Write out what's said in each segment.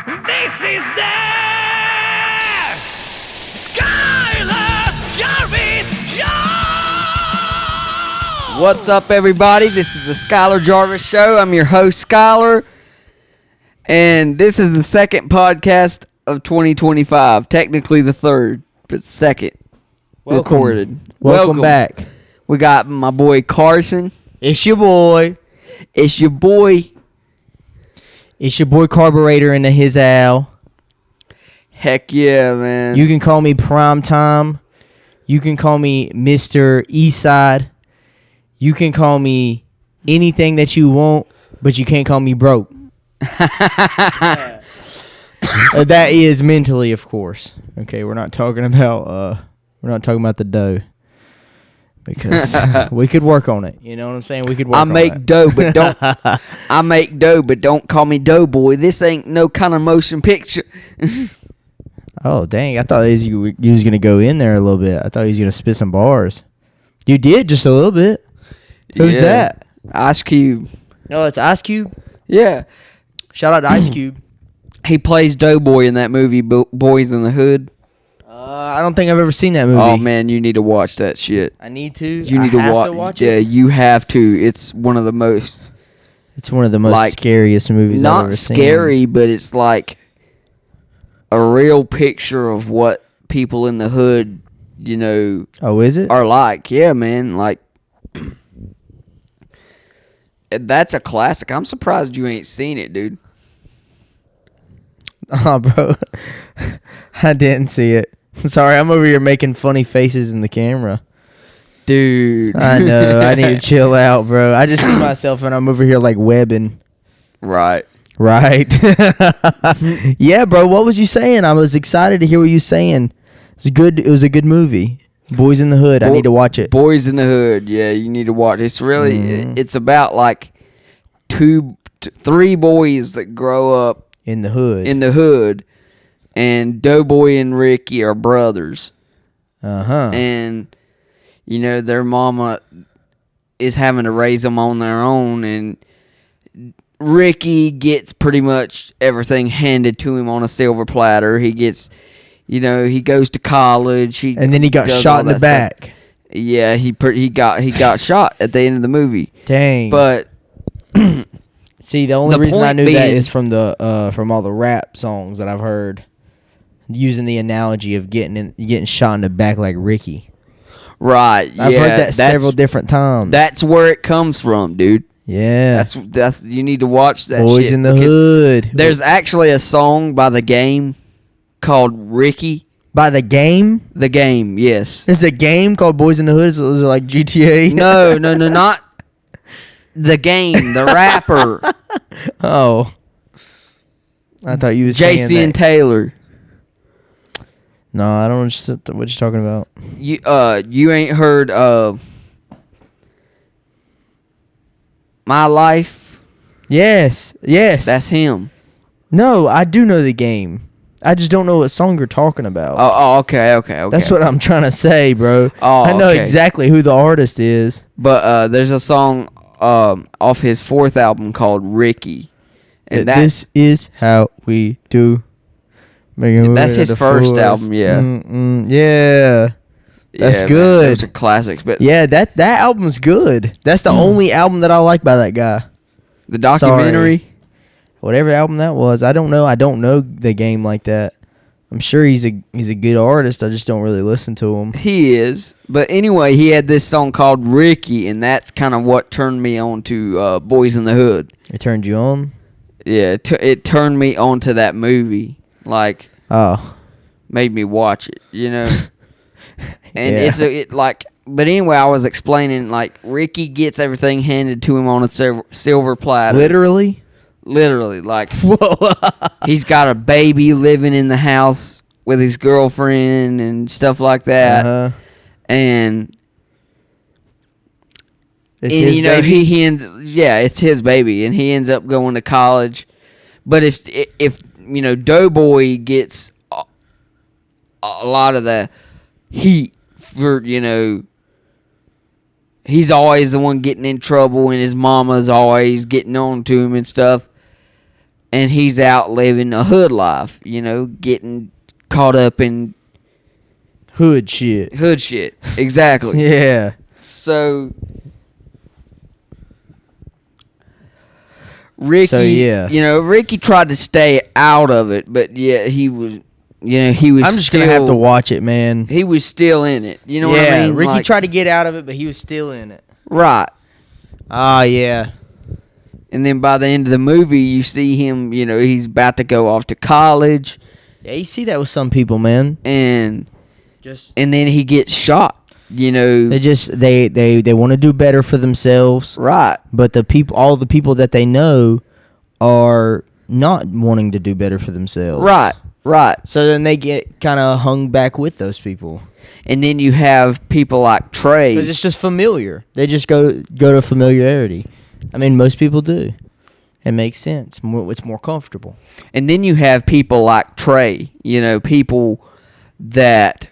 This is the Skyler Jarvis Show! What's up, everybody? This is the Skyler Jarvis Show. I'm your host, Skyler. And this is the second podcast of 2025. Technically the third, but second. Recorded. Welcome back. We got my boy Carson. It's your boy. It's your boy. It's your boy Carburetor in the his owl. Heck yeah, man. You can call me Prime Time. You can call me Mr. Eastside. You can call me anything that you want, but you can't call me broke. That is mentally, of course. Okay, we're not talking about the dough. Because we could work on it. You know what I'm saying? We could work on it. I make dough, but don't call me Doughboy. This ain't no kind of motion picture. Oh, dang. I thought you was going to go in there a little bit. I thought he was going to spit some bars. You did just a little bit. Who's that? Ice Cube. Oh, it's Ice Cube? Yeah. Shout out to Ice Cube. He plays Doughboy in that movie, Boyz in the Hood. I don't think I've ever seen that movie. Oh, man, you need to watch that shit. I need to? You need to watch it? Yeah, you have to. It's one of the most... It's one of the most scariest movies I've ever seen. Not scary, but it's like a real picture of what people in the hood, you know... Oh, is it? Are like. Yeah, man. Like... That's a classic. I'm surprised you ain't seen it, dude. Oh, bro. I didn't see it. Sorry, I'm over here making funny faces in the camera. Dude. I know. I need to chill out, bro. I just see myself and I'm over here like webbing. Right. Yeah, bro. What was you saying? I was excited to hear what you were saying. It's good. It was a good movie. Boyz in the Hood. I need to watch it. Boyz in the Hood. Yeah, you need to watch it. It's really, it's about like three boys that grow up in the hood. And Doughboy and Ricky are brothers. Uh-huh. And, you know, their mama is having to raise them on their own. And Ricky gets pretty much everything handed to him on a silver platter. He gets, you know, he goes to college. And then he got shot in the back. Stuff. Yeah, he got shot at the end of the movie. Dang. But... See, the only reason I knew that is from all the rap songs that I've heard, using the analogy of getting shot in the back like Ricky. Right. I've heard that several different times. That's where it comes from, dude. Yeah. That's you need to watch that. Boyz shit in the Hood. There's actually a song by The Game called Ricky. By The Game? The Game, yes. It's a game called Boyz in the Hood. So is it like GTA? No, not The Game, the rapper. Oh. I thought you was saying JC and Taylor. No, I don't know what you're talking about. You ain't heard My Life? Yes. That's him. No, I do know The Game. I just don't know what song you're talking about. Oh, okay. That's what I'm trying to say, bro. Oh, I know exactly who the artist is. But there's a song off his fourth album called Ricky. And this is how we do. That's his first album, yeah. Yeah. That's good. Man, those are classics. But yeah, that album's good. That's the only album that I like by that guy. The documentary? Sorry. Whatever album that was. I don't know. I don't know The Game like that. I'm sure he's a good artist. I just don't really listen to him. He is. But anyway, he had this song called Ricky, and that's kind of what turned me on to Boyz in the Hood. It turned you on? Yeah, it turned me on to that movie. Like, made me watch it, you know? And but anyway, I was explaining, like, Ricky gets everything handed to him on a silver platter. Literally, like, whoa. He's got a baby living in the house with his girlfriend and stuff like that. Uh-huh. And his you know, baby? it's his baby, and he ends up going to college. But if you know, Doughboy gets a lot of the heat for, you know, he's always the one getting in trouble, and his mama's always getting on to him and stuff. and he's out living a hood life, getting caught up in Hood shit. Exactly. Yeah. So Ricky, Ricky tried to stay out of it, but yeah, he was. He was. I'm just gonna have to watch it, man. He was still in it. You know what I mean? Ricky tried to get out of it, but he was still in it. Right. Ah, yeah. And then by the end of the movie, you see him. He's about to go off to college. Yeah, you see that with some people, man. And then he gets shot. They just they want to do better for themselves. Right. But all the people that they know are not wanting to do better for themselves. Right. So then they get kind of hung back with those people. And then you have people like Trey. Because it's just familiar. They just go to familiarity. I mean, most people do. It makes sense. It's more comfortable. And then you have people like Trey. People that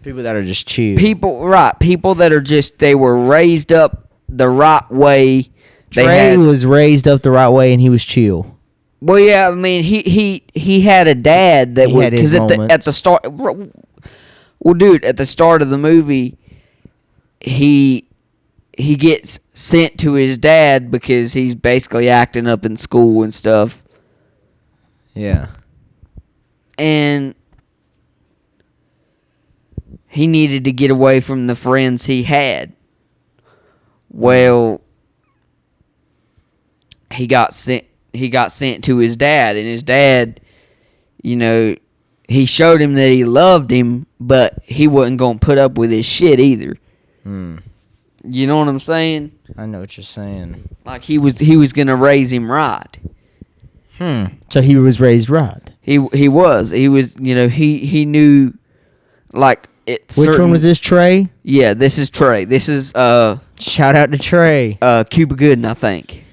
are just chill. People that are just, they were raised up the right way. Trey was raised up the right way, and he was chill. Well, yeah, I mean, he had a dad that had his moments. at the start. Well, dude, at the start of the movie, he gets sent to his dad because he's basically acting up in school and stuff. Yeah. And he needed to get away from the friends he had. Well, he got sent to his dad, and his dad, he showed him that he loved him, but he wasn't going to put up with his shit either. You know what I'm saying? I know what you're saying. Like he was going to raise him right. So he was raised right. He was. He knew, like, Which one was this, Trey? Yeah, this is Trey. This is shout out to Trey. Cuba Gooding, I think.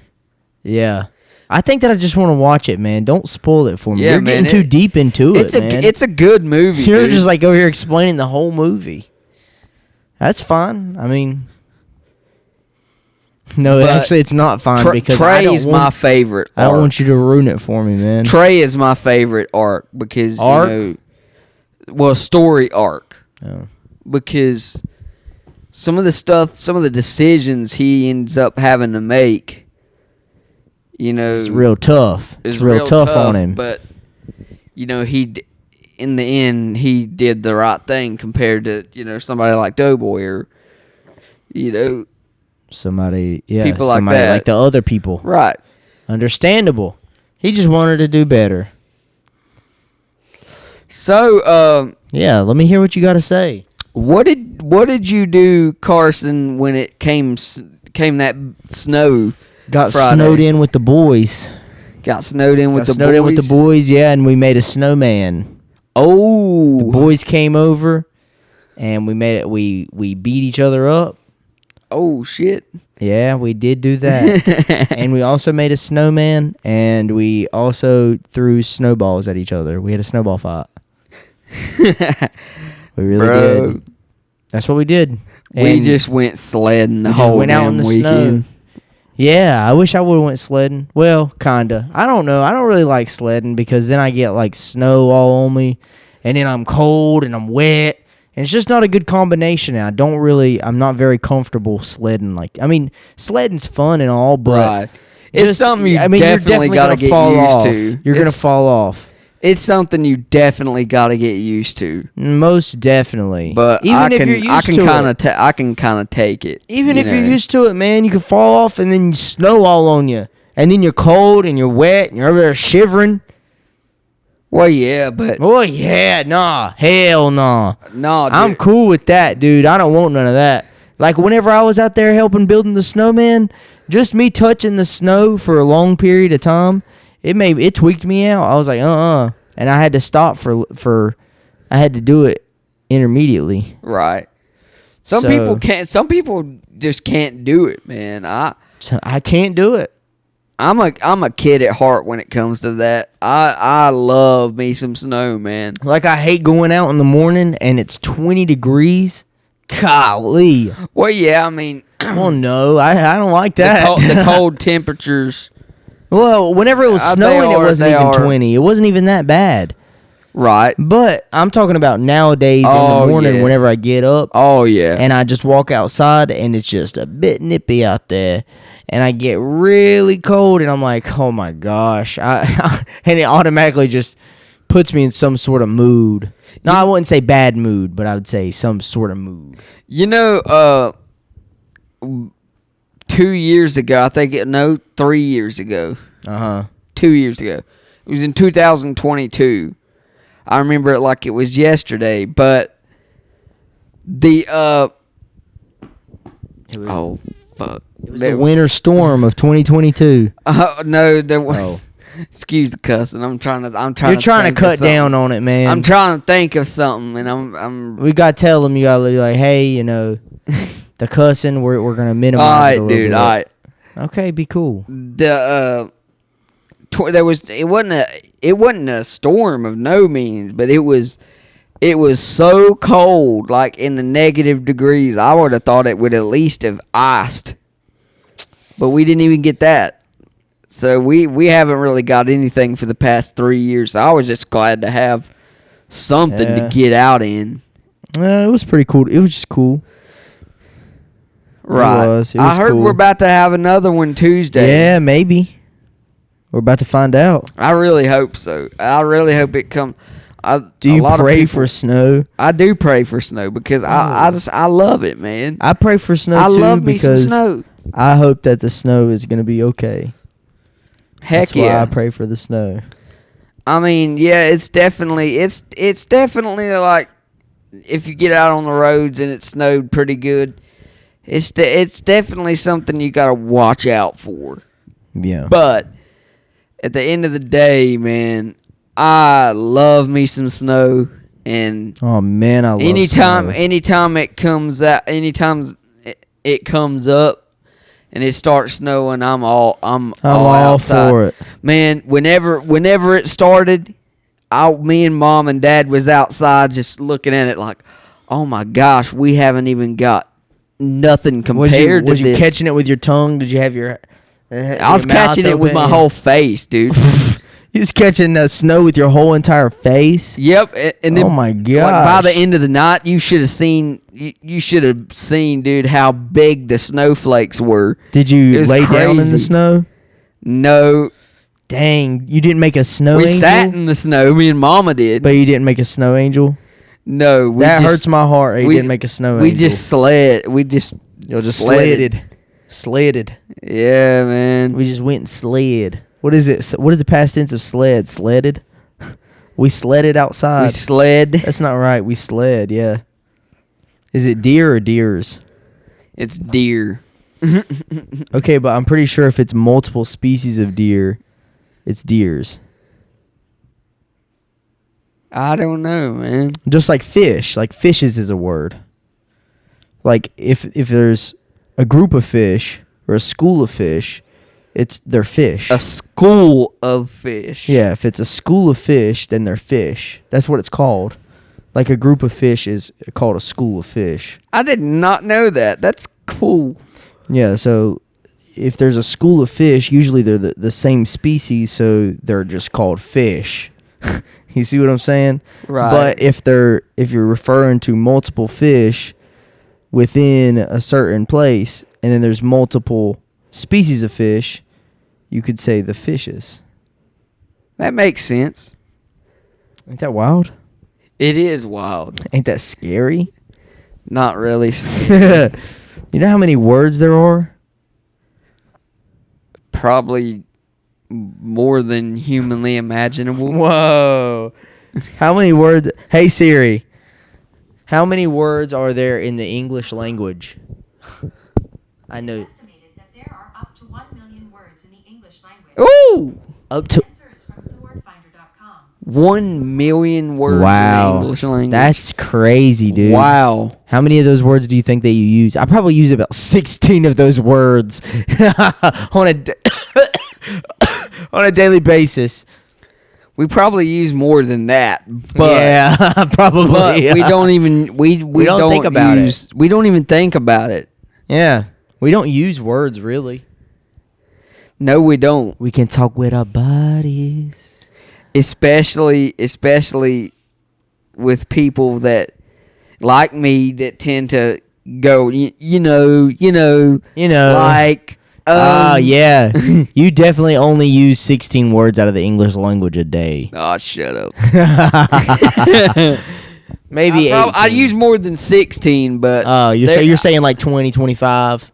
Yeah. I think that I just want to watch it, man. Don't spoil it for me. Yeah, You're man, getting too deep into it, man. It's a good movie. You're dude. just like over here explaining the whole movie. That's fine. I mean, no, But actually, it's not fine because Trey is my favorite. I don't want you to ruin it for me, man. Trey is my favorite arc because story arc. Oh. Because some of the decisions he ends up having to make, it's real tough. It's real tough on him. But in the end, he did the right thing compared to somebody like Doughboy or somebody people like that, like the other people. Right. Understandable. He just wanted to do better. So, yeah, let me hear what you got to say. What did you do, Carson, when it came that snow? Got Friday? snowed in with the boys. Got snowed in with the boys. Snowed in with the boys, yeah, and we made a snowman. Oh, the boys came over, and we made it. We beat each other up. Oh shit! Yeah, we did do that, and we also made a snowman, and we also threw snowballs at each other. We had a snowball fight. We really did. That's what we did. We just went sledding the whole went out in the weekend. Snow. Yeah, I wish I would have went sledding. Well, kinda. I don't know. I don't really like sledding because then I get like snow all on me, and then I'm cold and I'm wet, and it's just not a good combination. I'm not very comfortable sledding. Sledding's fun and all, but right. It's something you definitely got to get used to. You're gonna fall off. It's something you definitely got to get used to. Most definitely. But I can kind of take it. Even if you're used to it, man, you can fall off and then you snow all on you. And then you're cold and you're wet and you're over there shivering. Well, yeah, but... Oh, yeah, nah. Hell nah. Nah, dude. I'm cool with that, dude. I don't want none of that. Like, whenever I was out there helping building the snowman, just me touching the snow for a long period of time... It tweaked me out. I was like, and I had to stop I had to do it intermediately. Right. Some people can't. Some people just can't do it, man. I can't do it. I'm a kid at heart when it comes to that. I love me some snow, man. Like, I hate going out in the morning and it's 20 degrees. Golly. Well, yeah, I mean. Well, no, I don't like that. The cold temperatures. Well, whenever it was They snowing, it are- wasn't they even are. 20. It wasn't even that bad. Right. But I'm talking about nowadays in Oh, the morning yeah. whenever I get up Oh yeah. and I just walk outside and it's just a bit nippy out there and I get really cold and I'm like, oh my gosh. And it automatically just puts me in some sort of mood. No, I wouldn't say bad mood, but I would say some sort of mood. 2 years ago, I think 3 years ago. 2 years ago. It was in 2022. I remember it like it was yesterday, but the oh fuck. It was the winter storm of 2022. No, there was. Oh. Excuse the cussing. I'm trying to. You're trying to think of cut something. down on it, man. I'm trying to think of something, and I'm. We got to tell them, you got to be like, hey, you know, the cussing, we're going to minimize All it a right, little dude. bit. All right. Okay, be cool. It wasn't a storm of no means, but it was so cold, like in the negative degrees. I would have thought it would at least have iced, but we didn't even get that. So we haven't really got anything for the past 3 years. So I was just glad to have something to get out in. It was pretty cool. It was just cool. Right. It was I heard cool. we're about to have another one Tuesday. Yeah, maybe. We're about to find out. I really hope so. I really hope it comes. Do you pray for snow? I do pray for snow because I love it, man. I pray for snow I too love me some because snow. I hope that the snow is going to be okay. Heck That's yeah. why I pray for the snow. I mean, yeah, it's definitely like if you get out on the roads and it snowed pretty good, it's definitely something you got to watch out for. Yeah. But at the end of the day, man, I love me some snow, and Oh man, I love snow. anytime it comes out, anytime it comes up and it starts snowing, I'm all outside. for it. Man, whenever it started, me and mom and dad was outside just looking at it like, oh my gosh, we haven't even got nothing compared to Was you this. catching it with your tongue? Did you have your I was catching it with my whole face, dude. You was catching the snow with your whole entire face? Yep, and then Oh my like, by gosh. the end of the night, you should have seen, dude, how big the snowflakes were. Did It you was lay down in the crazy. snow? No, Dang, you didn't make a snow we angel? sat in the snow. Me and Mama did. But you didn't make a snow angel? No, That hurts my heart. You didn't make a snow We angel. just sled. We just Sledded. Yeah, man. We just went and slid. What is it? What is the past tense of sled? Sledded? We sledded outside. We sled. That's not right. We sled, yeah. Is it deer or deers? It's deer. Okay, but I'm pretty sure if it's multiple species of deer, it's deers. I don't know, man. Just like fish. Like fishes is a word. Like if there's a group of fish or a school of fish, they're fish. A school of fish. Yeah, if it's a school of fish, then they're fish. That's what it's called. Like a group of fish is called a school of fish. I did not know that. That's cool. Yeah, so if there's a school of fish, usually they're the same species, so they're just called fish. You see what I'm saying? Right. But if you're referring to multiple fish within a certain place, and then there's multiple species of fish, you could say the fishes. That makes sense. Ain't that wild? It is wild. Ain't that scary? Not really. You know how many words there are? Probably more than humanly imaginable. Whoa. How many words? Hey Siri, how many words are there in the English language? I know. Estimated that there are up to 1 million words in the English language. Ooh! Up The to answer is from thewordfinder.com. 1 million words in wow. the English language. That's crazy, dude. Wow. How many of those words do you think that you use? I probably use about 16 of those words on a daily basis. We probably use more than that, but yeah, probably. but we don't even we don't think about it. We don't even think about it. Yeah, we don't use words really. No, we don't. We can talk with our bodies. Especially with people that like me that tend to go, you know, like. Yeah. You definitely only use 16 words out of the English language a day. Oh, shut up. Maybe I 18. use more than 16, but Oh, you're saying like 20, 25?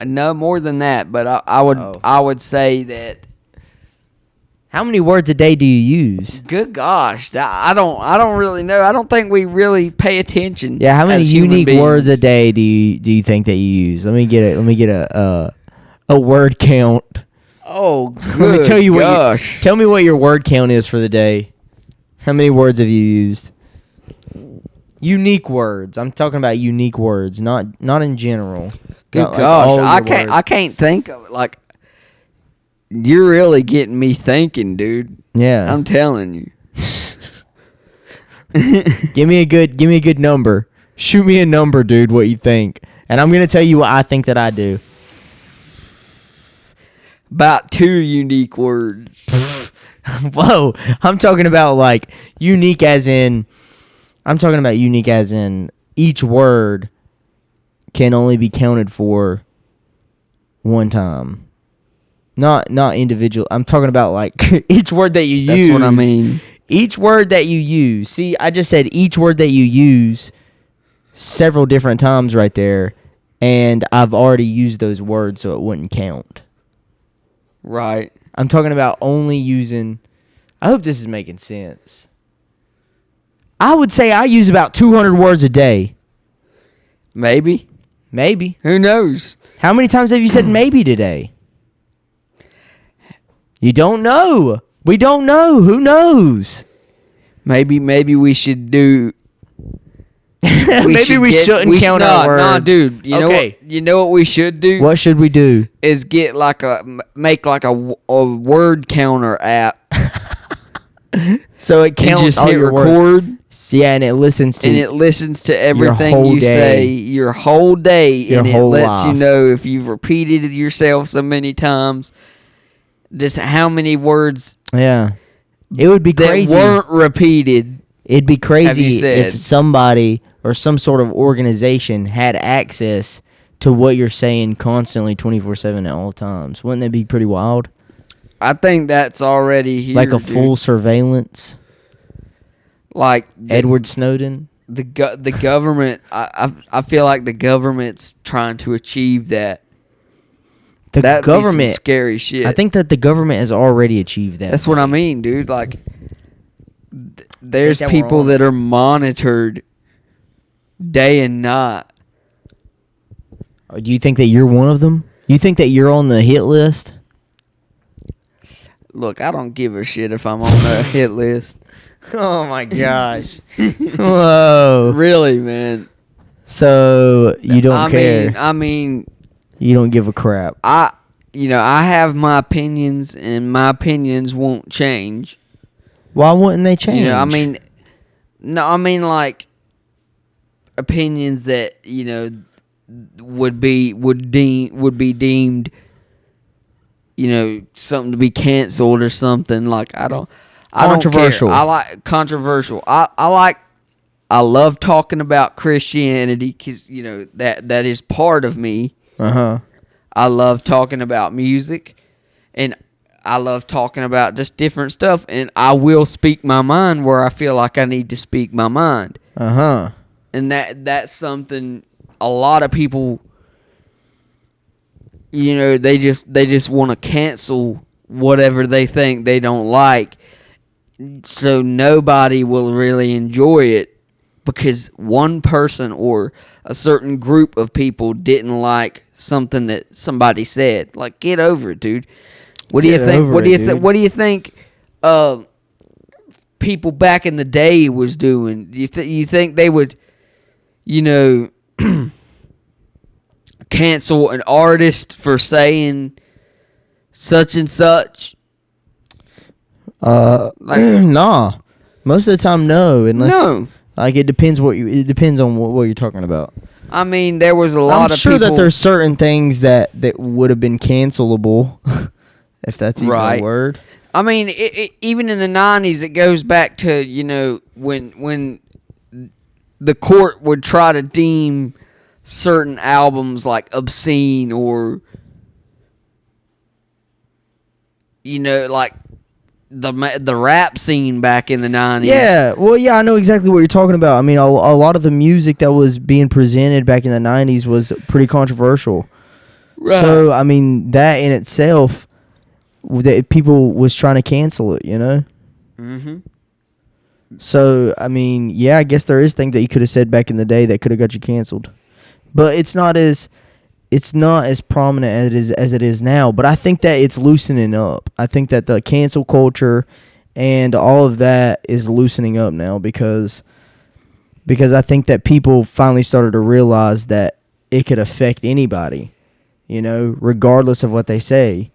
no more than that. But I would say that. How many words a day do you use? Good gosh, I don't really know. I don't think we really pay attention. Yeah, how many as human unique beings. words a day do you think that you use? Let me get a word count. Oh, Let me tell you gosh. tell me what your word count is for the day. How many words have you used? Unique words. I'm talking about unique words, not in general. Good Not like gosh, all your I words. can't think of it. Like, you're really getting me thinking, dude. Yeah. I'm telling you. Give me a good number. Shoot me a number, dude, what you think. And I'm going to tell you what I think that I do. About 2 unique words. Whoa. I'm talking about like unique as in each word can only be counted for one time. Not individual. I'm talking about like each word that you use. That's what I mean. Each word that you use. See, I just said each word that you use several different times right there, and I've already used those words, so it wouldn't count. Right. I'm talking about only using. I hope this is making sense. I would say I use about 200 words a day. Maybe. Maybe. Who knows? How many times have you said maybe today? You don't know. We don't know. Who knows? Maybe we should do. Maybe we shouldn't count our words. Nah, dude. You know what we should do? What should we do? Is make a word counter app So it and counts just all hit your record words. Yeah, and it listens to everything whole you day. say your whole day, Your and it whole lets you life. know if you've repeated it yourself so many times, just how many words Yeah. It would be that crazy. weren't repeated. It'd be Have crazy you said? if somebody or some sort of organization had access to what you're saying constantly 24/7 at all times. Wouldn't that be pretty wild? I think that's already here. Like a dude. full surveillance. Like Edward Snowden. the government. I feel like the government's trying to achieve that. The That'd be some government. scary shit. I think that the government has already achieved that. that's what I mean, dude. Like, there's that we're people on that are monitored day and night. Do you think that you're one of them? You think that you're on the hit list? Look, I don't give a shit if I'm on the hit list. Oh my gosh. Whoa. Really, man. So you don't care. I mean, You don't give a crap. I have my opinions, and my opinions won't change. Why wouldn't they change? I mean, like, opinions that would be deemed, something to be canceled or something. Like, I don't Controversial. care. I like controversial. I love talking about Christianity because that is part of me. Uh-huh. I love talking about music, and I love talking about just different stuff, and I will speak my mind where I feel like I need to speak my mind. Uh-huh. And that's something a lot of people, they just want to cancel whatever they think they don't like, so nobody will really enjoy it because one person or a certain group of people didn't like something that somebody said. Like, get over it, dude. What do you think? What do you think? People back in the day was doing. You think they would, cancel an artist for saying such and such? Nah. Most of the time, no. Unless, No. Like, it depends on what you're talking about. I mean, there was a lot I'm of sure people. that there's certain things that would have been cancelable, if that's even Right. a word. I mean, even in the 90s, it goes back to, you know, when the court would try to deem certain albums like obscene or, you know, like the rap scene back in the 90s. Yeah, well, yeah, I know exactly what you're talking about. I mean, a lot of the music that was being presented back in the 90s was pretty controversial. Right. So, I mean, that in itself, that people was trying to cancel it, you know? Mm-hmm. So, I mean, yeah, I guess there is things that you could have said back in the day that could have got you canceled. But it's not as prominent as it is now. But I think that it's loosening up. I think that the cancel culture and all of that is loosening up now because I think that people finally started to realize that it could affect anybody, you know, regardless of what they say.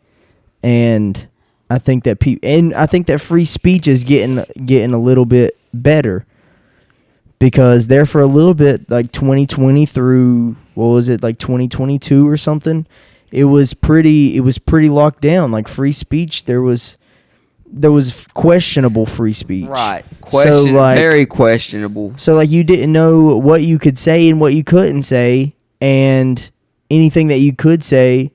And I think that free speech is getting a little bit better because there for a little bit, like 2020 through what was it, like 2022 or something, it was pretty locked down. Like free speech, there was questionable free speech. Right. Very questionable. So like you didn't know what you could say and what you couldn't say, and anything that you could say,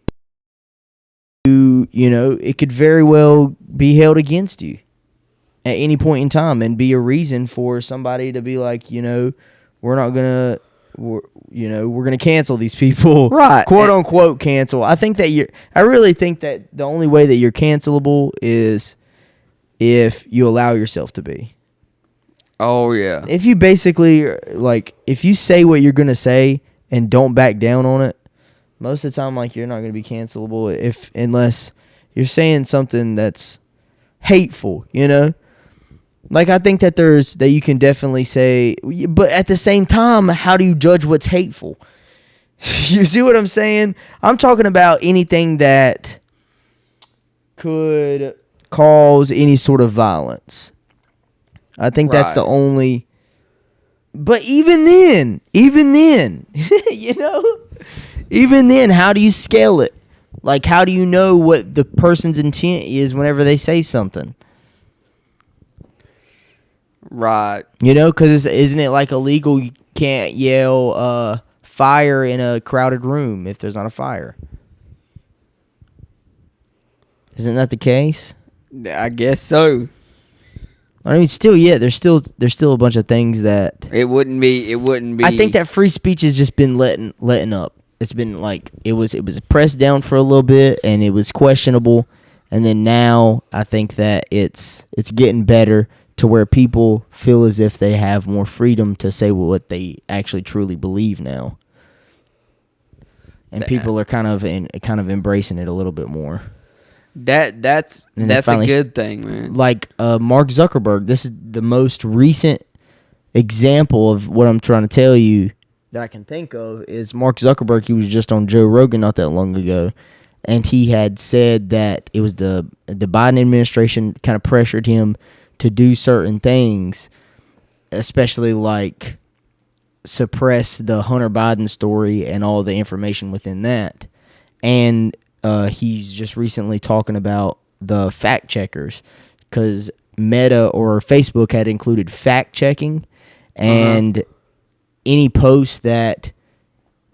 you know, it could very well be held against you at any point in time and be a reason for somebody to be like, you know, we're going to cancel these people. Right. Quote unquote cancel. I really think that the only way that you're cancelable is if you allow yourself to be. Oh, yeah. If you basically, like, if you say what you're going to say and don't back down on it, most of the time, like, you're not going to be cancelable unless you're saying something that's hateful, you know? Like, I think that you can definitely say, but at the same time, how do you judge what's hateful? You see what I'm saying? I'm talking about anything that could cause any sort of violence. I think that's the only. But even then, you know, even then, how do you scale it? Like, how do you know what the person's intent is whenever they say something? Right. You know, because isn't it like illegal? You can't yell fire in a crowded room if there's not a fire. Isn't that the case? I guess so. I mean, still, yeah, there's still a bunch of things that It wouldn't be. I think that free speech has just been letting up. It's been like it was pressed down for a little bit and it was questionable, and then now I think that it's getting better to where people feel as if they have more freedom to say what they actually truly believe now, and people are kind of embracing it a little bit more. That's a good thing, man. Like Mark Zuckerberg, this is the most recent example of what I'm trying to tell you that I can think of is Mark Zuckerberg. He was just on Joe Rogan not that long ago, and he had said that it was the Biden administration kind of pressured him to do certain things, especially like suppress the Hunter Biden story and all the information within that. And he's just recently talking about the fact checkers because Meta or Facebook had included fact checking, and any post that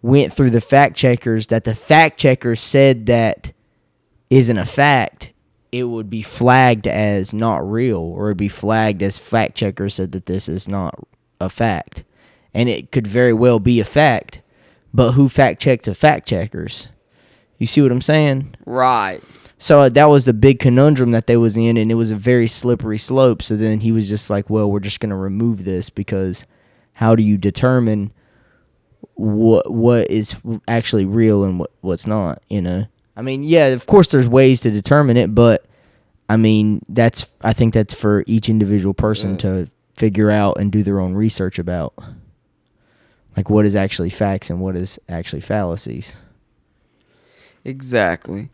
went through the fact checkers that the fact checkers said that isn't a fact, it would be flagged as not real, or it'd be flagged as fact checkers said that this is not a fact. And it could very well be a fact, but who fact checks the fact checkers? You see what I'm saying? Right. So that was the big conundrum that they was in, and it was a very slippery slope. So then he was just like, well, we're just going to remove this because how do you determine what is actually real and what's not, you know? I mean, yeah, of course there's ways to determine it, but I mean, I think that's for each individual person to figure out and do their own research about. Like what is actually facts and what is actually fallacies. Exactly.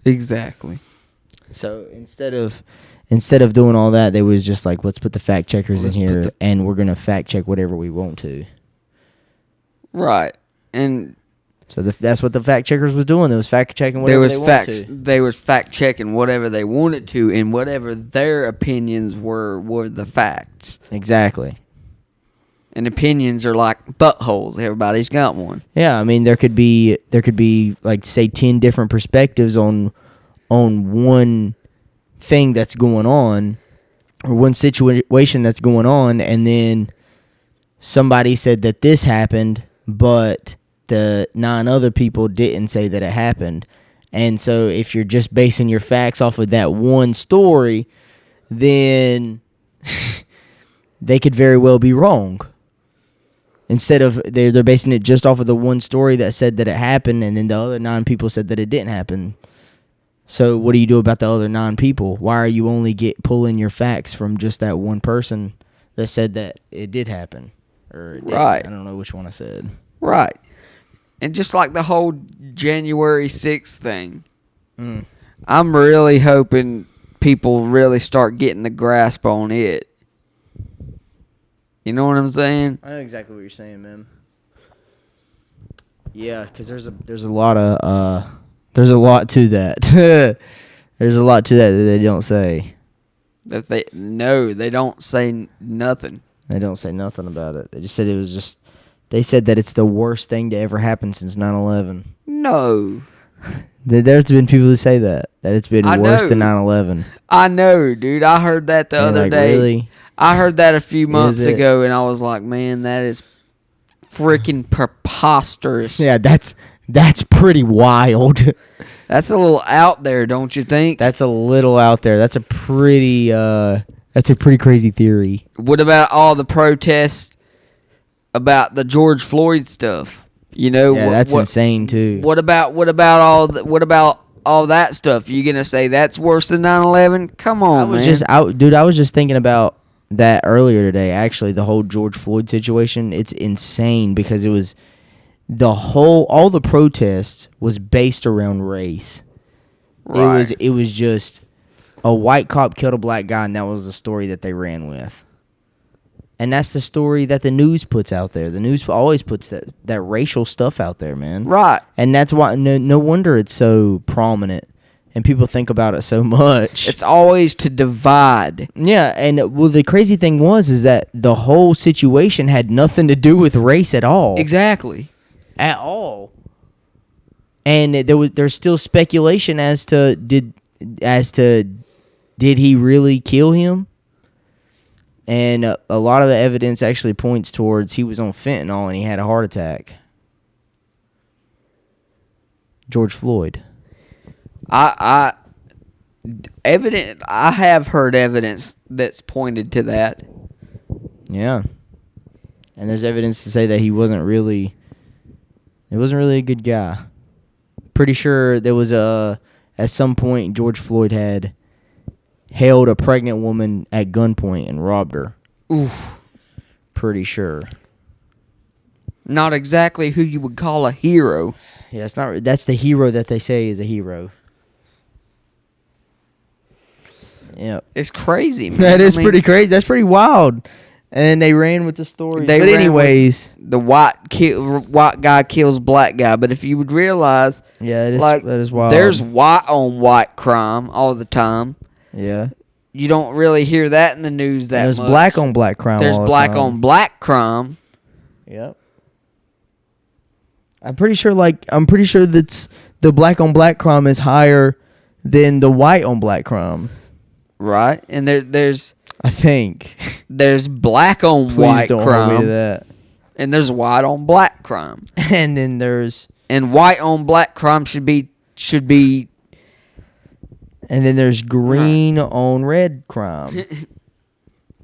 Exactly. So instead of doing all that, they was just like, let's put the fact checkers in here, and we're gonna fact check whatever we want to. Right. And So that's what the fact checkers was doing. They was fact checking whatever they wanted to. They was fact checking whatever they wanted to, and whatever their opinions were the facts. Exactly. And opinions are like buttholes. Everybody's got one. Yeah, I mean there could be like say 10 different perspectives on one thing that's going on, or one situation that's going on, and then somebody said that this happened, but the 9 other people didn't say that it happened. And so if you're just basing your facts off of that one story, then they could very well be wrong. Instead of they're basing it just off of the one story that said that it happened, and then the other 9 people said that it didn't happen. So what do you do about the other 9 people? Why are you only pulling your facts from just that one person that said that it did happen? Or it didn't? Right. I don't know which one I said. Right. And just like the whole January 6th thing, I'm really hoping people really start getting the grasp on it. You know what I'm saying? I know exactly what you're saying, man. Yeah, because there's a lot to that. There's a lot to that they don't say. They don't say nothing. They don't say nothing about it. They just said it was just. They said that it's the worst thing to ever happen since 9/11. No. There's been people who say that it's been worse than 9/11. I know, dude. I heard that the other day. Really? I heard that a few months Is it? ago, and I was like, man, that is freaking preposterous. Yeah, that's pretty wild. That's a little out there, don't you think? That's a little out there. That's a pretty crazy theory. What about all the protests about the George Floyd stuff? You know, Yeah, that's insane too. What about all that stuff? You gonna say that's worse than 9/11? Come on, man. I was just thinking about that earlier today. Actually, the whole George Floyd situation, it's insane because it was all the protests was based around race. Right. It was just a white cop killed a black guy, and that was the story that they ran with. And that's the story that the news puts out there. The news always puts that racial stuff out there, man. Right. And that's why no wonder it's so prominent and people think about it so much. It's always to divide. Yeah, and well, the crazy thing is that the whole situation had nothing to do with race at all. Exactly. At all. And there's still speculation as to did he really kill him? And a lot of the evidence actually points towards he was on fentanyl and he had a heart attack. George Floyd. I have heard evidence that's pointed to that. Yeah. And there's evidence to say that he wasn't really a good guy. Pretty sure there was at some point George Floyd had held a pregnant woman at gunpoint and robbed her. Oof. Pretty sure. Not exactly who you would call a hero. Yeah, that's the hero that they say is a hero. Yeah. It's crazy, man. That is pretty crazy. That's pretty wild. And they ran with the story. But anyways, the white guy kills black guy. But if you would realize, yeah, that is wild. There's white on white crime all the time. Yeah. You don't really hear that in the news that There's much. black on black crime. There's all the black time. on black crime. Yep. I'm pretty sure that's the black on black crime is higher than the white on black crime. Right, and there's I think there's black on Please white don't hold me crime, to that. and there's white on black crime, And then there's white on black crime should be, and then there's green on red crime,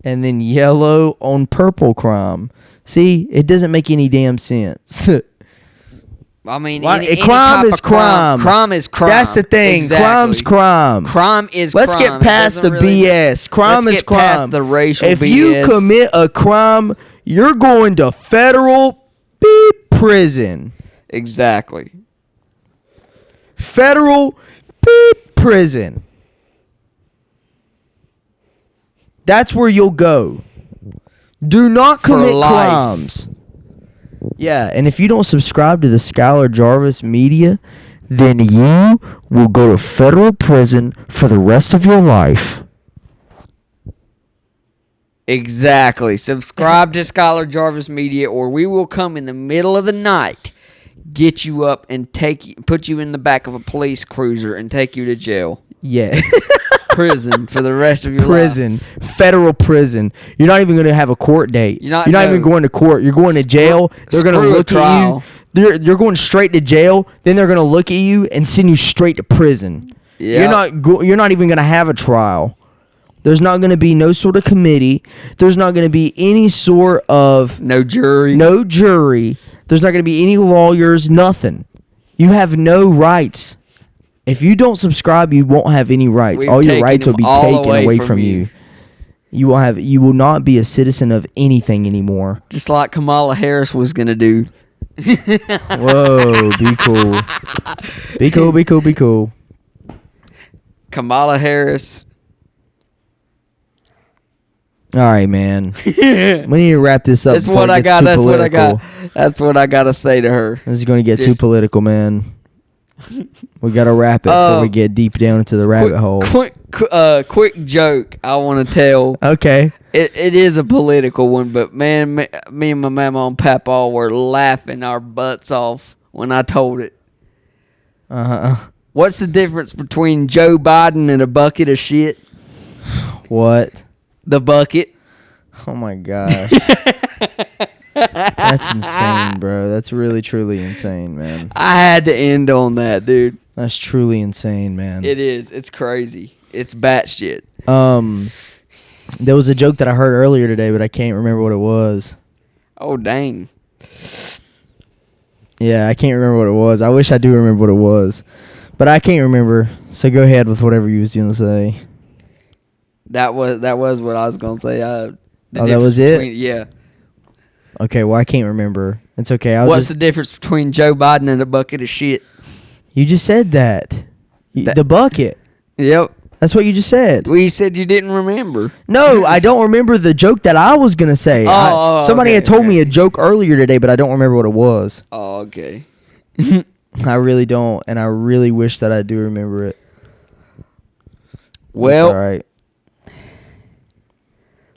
and then yellow on purple crime. See, it doesn't make any damn sense. I mean, crime any is type of crime. crime. Crime is crime. That's the thing. Exactly. Crime's crime. Crime is Let's crime. get past the BS. Crime let's is get past crime. the racial if BS. you commit a crime, you're going to federal beep prison. Exactly. Federal beep prison. That's where you'll go. Do not commit life. crimes. Yeah, and if you don't subscribe to the Skyler Jarvis media, then you will go to federal prison for the rest of your life. Exactly. Subscribe to Skyler Jarvis Media, or we will come in the middle of the night, get you up, and put you in the back of a police cruiser and take you to jail. Yeah. Prison for the rest of your life. Prison. Federal prison. You're not even going to have a court date. You're not even going to court. You're going to jail. They're going to look at you. You're going straight to jail. Then they're going to look at you and send you straight to prison. Yep. You're not even going to have a trial. There's not going to be no sort of committee. There's not going to be any sort of... No jury. No jury. There's not going to be any lawyers, nothing. You have no rights. If you don't subscribe, you won't have any rights. All your rights will be taken away from you. You will not be a citizen of anything anymore. Just like Kamala Harris was going to do. Whoa, be cool. Be cool, be cool, be cool. Kamala Harris. All right, man. We need to wrap this up. That's what I got. That's what I got. That's what I got to say to her. This is going to get too political, man. We got to wrap it before we get deep down into the rabbit hole. Quick joke I want to tell. Okay. It is a political one, but man, me and my mama and papa were laughing our butts off when I told it. Uh-huh. What's the difference between Joe Biden and a bucket of shit? What? The bucket. Oh my gosh. That's insane, bro. That's really, truly insane, man. I had to end on that, dude. That's truly insane, man. It is. It's crazy. It's batshit. There was a joke that I heard earlier today, but I can't remember what it was. Oh, dang. Yeah, I can't remember what it was. I wish I do remember what it was. But I can't remember. So go ahead with whatever you was going to say. That was what I was going to say. That was it? Yeah. Okay, well, I can't remember. It's okay. What's the difference between Joe Biden and a bucket of shit? You just said that. The bucket. Yep. That's what you just said. Well, you said you didn't remember. No, I don't remember the joke that I was going to say. Somebody had told me a joke earlier today, but I don't remember what it was. Oh, okay. I really don't, and I really wish that I do remember it. Well, all right.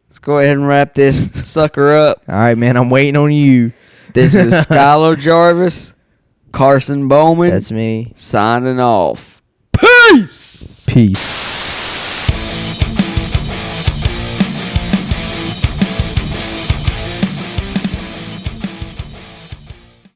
Let's go ahead and wrap this sucker up. All right, man, I'm waiting on you. This is Skyler Jarvis, Carson Bowman. That's me. Signing off. Peace. Peace.